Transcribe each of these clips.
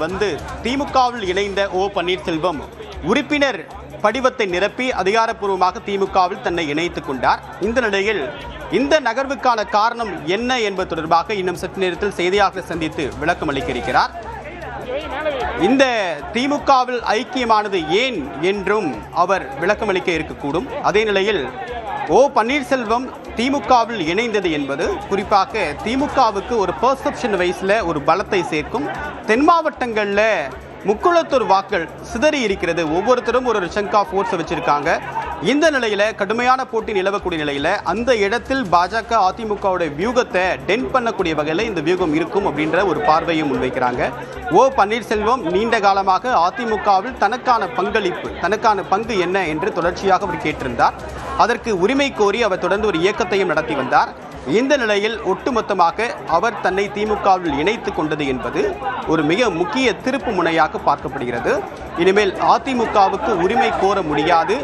வந்து திமுகவில் இணைந்த ஓ பன்னீர்செல்வம் உறுப்பினர் படிவத்தை நிரப்பி அதிகாரப்பூர்வமாக திமுகவில் தன்னை இணைத்துக் கொண்டார். இந்த நிலையில் இந்த நகர்வுக்கான காரணம் என்ன என்பது தொடர்பாக இன்னும் சற்று நேரத்தில் செய்தியாளர்களை சந்தித்து விளக்கம் அளிக்க இருக்கிறார். இந்த திமுகவில் ஐக்கியமானது ஏன் என்றும் அவர் விளக்கம் அளிக்க இருக்கக்கூடும். அதே நிலையில் ஓ பன்னீர்செல்வம் திமுகவில் இணைந்தது என்பது குறிப்பாக திமுகவுக்கு ஒரு பெர்செப்ஷன் வைஸ்ல ஒரு பலத்தை சேர்க்கும். தென் மாவட்டங்களில் முக்குளத்தூர் வாக்கள் சிதறி இருக்கிறது. ஒவ்வொருத்தரும் ஒரு சங்க் ஆஃப் ஓட்ஸ் வச்சிருக்காங்க. இந்த நிலையில கடுமையான போட்டி நிலவக்கூடிய நிலையில அந்த இடத்தில் பாஜக அதிமுகவுடைய வியூகத்தை டென்ட் பண்ணக்கூடிய வகையில் இந்த வியூகம் இருக்கும் அப்படின்ற ஒரு பார்வையை முன்வைக்கிறாங்க. ஓ பன்னீர்செல்வம் நீண்ட காலமாக அதிமுகவில் தனக்கான பங்களிப்பு, தனக்கான பங்கு என்ன என்று தொடர்ச்சியாக அவர் கேட்டிருந்தார். அதற்கு உரிமை கோரி அவர் தொடர்ந்து ஒரு இயக்கத்தையும் நடத்தி வந்தார். இந்த நிலையில் ஒட்டுமொத்தமாக அவர் தன்னை திமுகவில் இணைத்துக் கொண்டது என்பது ஒரு மிக முக்கிய திருப்பு முனையாக பார்க்கப்படுகிறது. இனிமேல் அதிமுகவுக்கு உரிமை கோர முடியாது.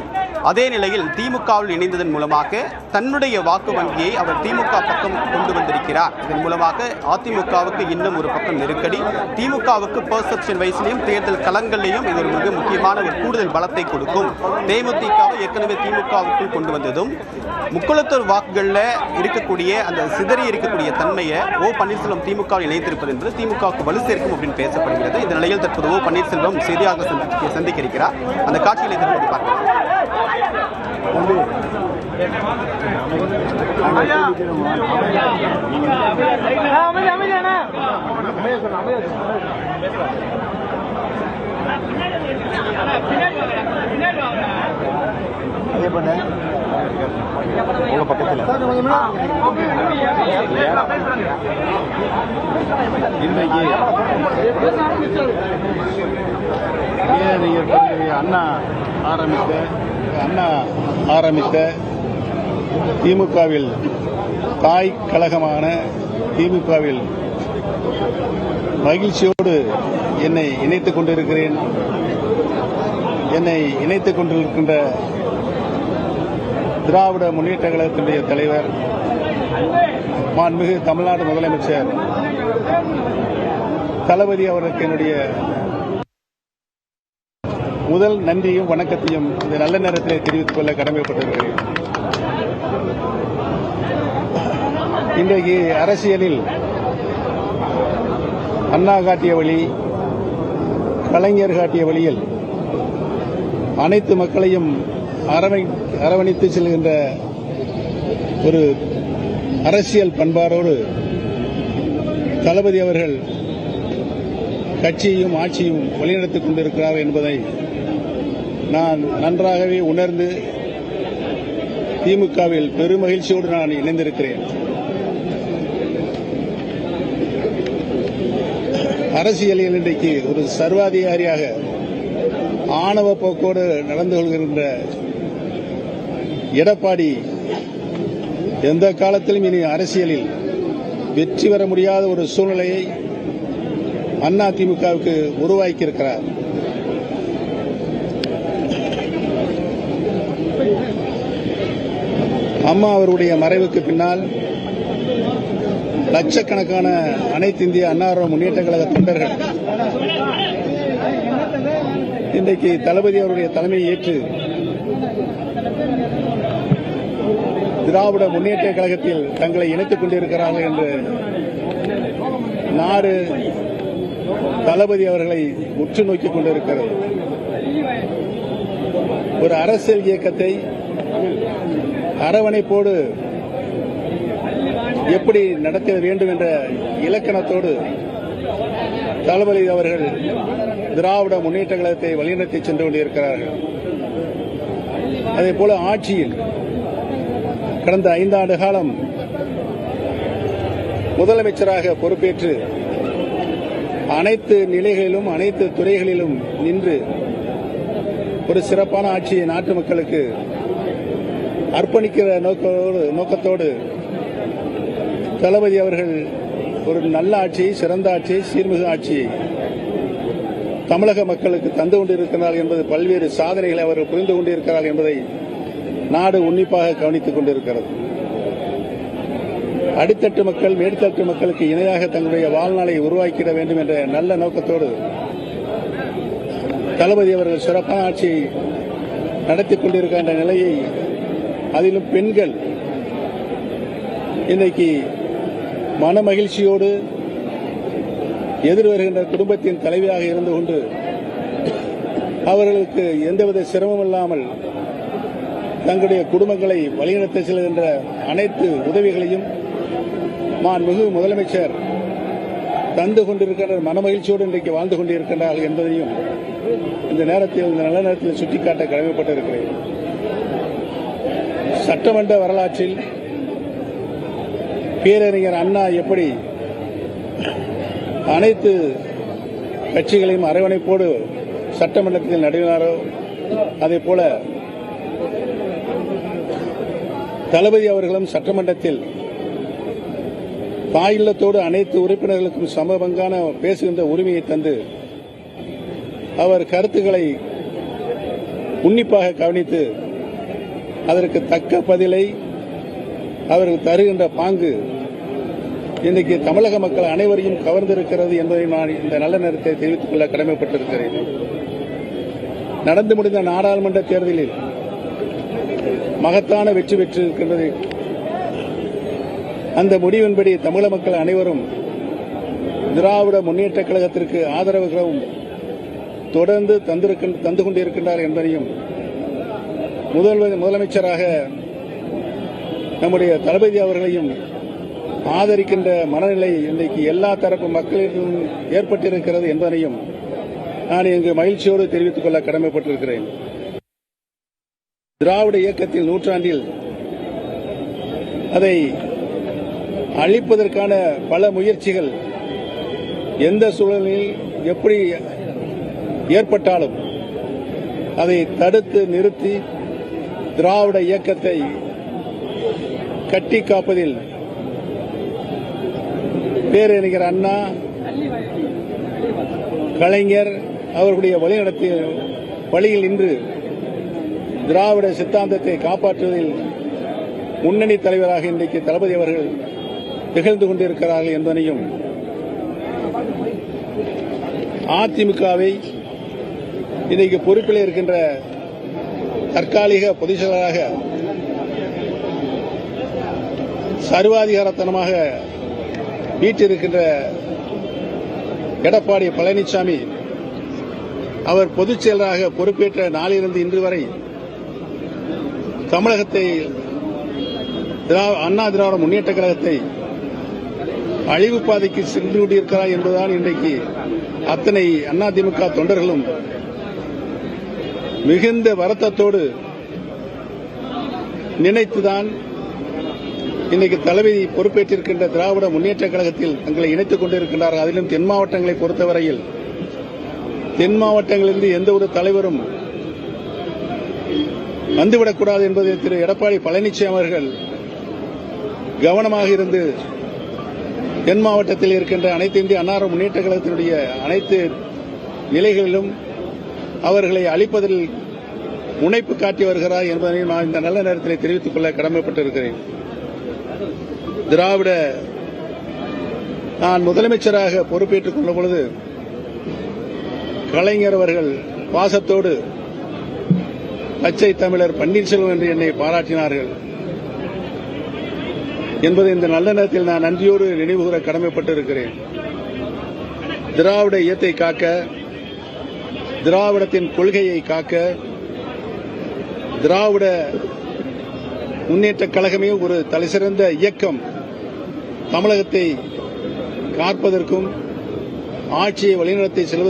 அதே நிலையில் திமுகவில் இணைந்ததன் மூலமாக தன்னுடைய வாக்கு வங்கியை அவர் திமுக பக்கம் கொண்டு வந்திருக்கிறார். இதன் மூலமாக அதிமுகவுக்கு இன்னும் ஒரு பக்கம் நெருக்கடி, திமுகவுக்கு பெர்செப்ஷன் வைஸ்லையும் தேர்தல் களங்களிலையும் இது ஒரு மிக முக்கியமான ஒரு கூடுதல் பலத்தை கொடுக்கும். தேமுதிகவை ஏற்கனவே திமுகவுக்குள் கொண்டு வந்ததும் முக்குளத்தூர் வாக்குகளில் இருக்கக்கூடிய அந்த சிதறி இருக்கக்கூடிய தன்மையை ஓ பன்னீர்செல்வம் திமுகவில் இணைத்திருப்பது என்பது திமுகவுக்கு வலு சேர்க்கும் அப்படின்னு பேசப்படுகிறது. இந்த நிலையில் தற்போது ஓ பன்னீர்செல்வம் செய்தியாளர்களை சந்திக்க இருக்கிறார். அந்த காட்சிகளை தற்போது பார்க்கலாம். உங்க பக்கத்தில் இன்றைக்கு அண்ணா ஆரம்பித்த திமுகவில் தாய் கழகமான திமுகவில் மகிழ்ச்சியோடு என்னை இணைத்துக் கொண்டிருக்கிறேன். என்னை இணைத்துக் கொண்டிருக்கின்ற திராவிட முன்னேற்ற கழகத்தினுடைய தலைவர் மாண்புமிகு தமிழ்நாடு முதலமைச்சர் தளபதி அவர்களுக்கு என்னுடைய முதல் நன்றியும் வணக்கத்தையும் இந்த நல்ல நேரத்தில் தெரிவித்துக் கொள்ள கடமைப்பட்டிருக்கிறேன். இன்றைக்கு அரசியலில் அண்ணா காட்டிய வழி, கலைஞர் காட்டிய வழியில் அனைத்து மக்களையும் அரவணைத்து செல்கின்ற ஒரு அரசியல் பண்பாடோடு தளபதி அவர்கள் கட்சியையும் ஆட்சியும் வழிநடத்திக் கொண்டிருக்கிறார் என்பதை நான் நன்றாகவே உணர்ந்து திமுகவில் பெருமகிழ்ச்சியோடு நான் இணைந்திருக்கிறேன். அரசியலில் இன்றைக்கு ஒரு சர்வாதிகாரியாக ஆணவ போக்கோடு நடந்து கொள்கின்ற எடப்பாடி எந்த காலத்திலும் இனி அரசியலில் வெற்றி பெற முடியாத ஒரு சூழ்நிலையை அதிமுகவுக்கு உருவாக்கியிருக்கிறார். அம்மா அவருடைய மறைவுக்கு பின்னால் லட்சக்கணக்கான அனைத்து இந்திய அண்ணா முன்னேற்ற கழக தொண்டர்கள் இன்றைக்கு தளபதி அவருடைய தலைமையை ஏற்று திராவிட முன்னேற்ற கழகத்தில் தங்களை இணைத்துக் கொண்டிருக்கிறார்கள் என்று நாடு தளபதி அவர்களை உற்று நோக்கிக் கொண்டிருக்கிறது. ஒரு அரசியல் இயக்கத்தை அரவணைப்போடு எப்படி நடத்த வேண்டும் என்ற இலக்கணத்தோடு தளபதி அவர்கள் திராவிட முன்னேற்ற கழகத்தை வழிநடத்தி சென்று கொண்டிருக்கிறார்கள். அதேபோல ஆட்சியில் கடந்த 5 ஆண்டு காலம் முதலமைச்சராக பொறுப்பேற்று அனைத்து நிலைகளிலும் அனைத்து துறைகளிலும் நின்று ஒரு சிறப்பான ஆட்சியை நாட்டு மக்களுக்கு அர்ப்பணிக்கிற நோக்கத்தோடு தளபதி அவர்கள் ஒரு நல்ல ஆட்சியை, சிறந்த ஆட்சியை, சீர்மிகு ஆட்சியை தமிழக மக்களுக்கு தந்து கொண்டிருக்கிறார் என்பது பல்வேறு சாதனைகளை அவர்கள் புரிந்து கொண்டிருக்கிறார் என்பதை நாடு உன்னிப்பாக கவனித்துக் கொண்டிருக்கிறது. அடித்தட்டு மக்கள் மேல்தட்டு மக்களுக்கு இணையாக தங்களுடைய வாழ்நாளை உருவாக்கிட வேண்டும் என்ற நல்ல நோக்கத்தோடு தளபதி அவர்கள் சிறப்பான ஆட்சியை நடத்திக் கொண்டிருக்கின்ற நிலையை, அதிலும் பெண்கள் இன்றைக்கு மன மகிழ்ச்சியோடு எதிர்வருகின்ற குடும்பத்தின் தலைவியாக இருந்து கொண்டு அவர்களுக்கு எந்தவித சிரமம் இல்லாமல் தங்களுடைய குடும்பங்களை வழிநடத்த செல்கின்ற அனைத்து உதவிகளையும் மாண்புமிகு முதலமைச்சர் தந்து கொண்டிருக்கின்ற மனமகிழ்ச்சியோடு இன்றைக்கு வாழ்ந்து கொண்டிருக்கின்றார்கள் என்பதையும் இந்த நல்ல நேரத்தில் சுட்டிக்காட்ட கடமைப்பட்டிருக்கிறேன். சட்டமன்ற வரலாற்றில் பேரறிஞர் அண்ணா எப்படி அனைத்து கட்சிகளையும் அரவணைப்போடு சட்டமன்றத்தில் நடுவினாரோ, அதே போல தளபதி அவர்களும் சட்டமன்றத்தில் தாயில்லத்தோடு அனைத்து உறுப்பினர்களுக்கும் சமபங்கான பேசுகின்ற உரிமையை தந்து அவர் கருத்துக்களை உன்னிப்பாக கவனித்து அதற்கு தக்க பதிலை அவர்கள் தருகின்ற பாங்கு இன்றைக்கு தமிழக மக்கள் அனைவரையும் கவர்ந்திருக்கிறது என்பதை நான் இந்த நல்ல நேரத்தை தெரிவித்துக் கொள்ள கடமைப்பட்டிருக்கிறேன். நடந்து முடிந்த நாடாளுமன்ற தேர்தலில் மகத்தான வெற்றி பெற்றிருக்கின்றது. அந்த முடிவின்படி தமிழக மக்கள் அனைவரும் திராவிட முன்னேற்றக் கழகத்திற்கு ஆதரவுகளும் தொடர்ந்து தந்து கொண்டிருக்கின்றார் என்பதையும் முதலமைச்சராக நம்முடைய தளபதி அவர்களையும் ஆதரிக்கின்ற மனநிலை இன்றைக்கு எல்லா தரப்பு மக்களிடம் ஏற்பட்டிருக்கிறது என்பதையும் நான் இங்கு மகிழ்ச்சியோடு தெரிவித்துக் கொள்ள கடமைப்பட்டிருக்கிறேன். திராவிட இயக்கத்தில் நூற்றாண்டில் அதை அழிப்பதற்கான பல முயற்சிகள் எந்த சூழலில் எப்படி ஏற்பட்டாலும் அதை தடுத்து நிறுத்தி திராவிட இயக்கத்தை கட்டி காப்பதில் பேரறிஞர் அண்ணா, கலைஞர் அவர்களுடைய வழிநடத்திய வழியில் நின்று திராவிட சித்தாந்தத்தை காப்பாற்றுவதில் முன்னணி தலைவராக இன்றைக்கு தளபதி அவர்கள் திகழ்ந்து கொண்டிருக்கிறார்கள் என்பதையும், அதிமுகவை இன்றைக்கு பொறுப்பில் இருக்கின்ற தற்காலிக பொதுச் செயலராக சர்வாதிகாரத்தனமாக வீட்டிருக்கின்ற எடப்பாடி பழனிசாமி அவர் பொதுச் செயலராக பொறுப்பேற்ற நாளிலிருந்து இன்று வரை தமிழகத்தை அண்ணா திராவிட முன்னேற்ற கழகத்தை அழிவு பாதைக்கு சென்று கொண்டிருக்கிறார் என்பதுதான் இன்றைக்கு அத்தனை அதிமுக தொண்டர்களும் மிகுந்த வருத்தத்தோடு நினைத்துதான் இன்றைக்கு தளபதி பொறுப்பேற்றிருக்கின்ற திராவிட முன்னேற்ற கழகத்தில் தங்களை இணைத்துக் கொண்டிருக்கின்றார்கள். அதிலும் தென் மாவட்டங்களை பொறுத்தவரையில் தென் மாவட்டங்களிலிருந்து எந்த ஒரு தலைவரும் வந்துவிடக்கூடாது என்பதை திரு எடப்பாடி பழனிசாமி அவர்கள் கவனமாக இருந்து தென் மாவட்டத்தில் இருக்கின்ற அனைத்து இந்திய அண்ணா முன்னேற்ற கழகத்தினுடைய அனைத்து நிலைகளிலும் அவர்களை அழிப்பதில் முனைப்பு காட்டி வருகிறார் என்பதை நான் இந்த நல்ல நேரத்தில் தெரிவித்துக் கொள்ள கடமைப்பட்டிருக்கிறேன். நான் முதலமைச்சராக பொறுப்பேற்றுக் கொண்ட பொழுது கலைஞர் அவர்கள் பாசத்தோடு பச்சை தமிழர் பன்னீர்செல்வம் என்று என்னை பாராட்டினார்கள் என்பதை இந்த நல்ல நேரத்தில் நான் நன்றியோடு நினைவுகூர கடமைப்பட்டிருக்கிறேன். திராவிட இயக்கத்தை காக்க, திராவிடத்தின் கொள்கையை காக்க, திராவிட முன்னேற்ற கழகமே ஒரு தலைசிறந்த இயக்கம் தமிழகத்தை காப்பதற்கும் ஆட்சியை வழிநடத்தி செல்வதற்கும்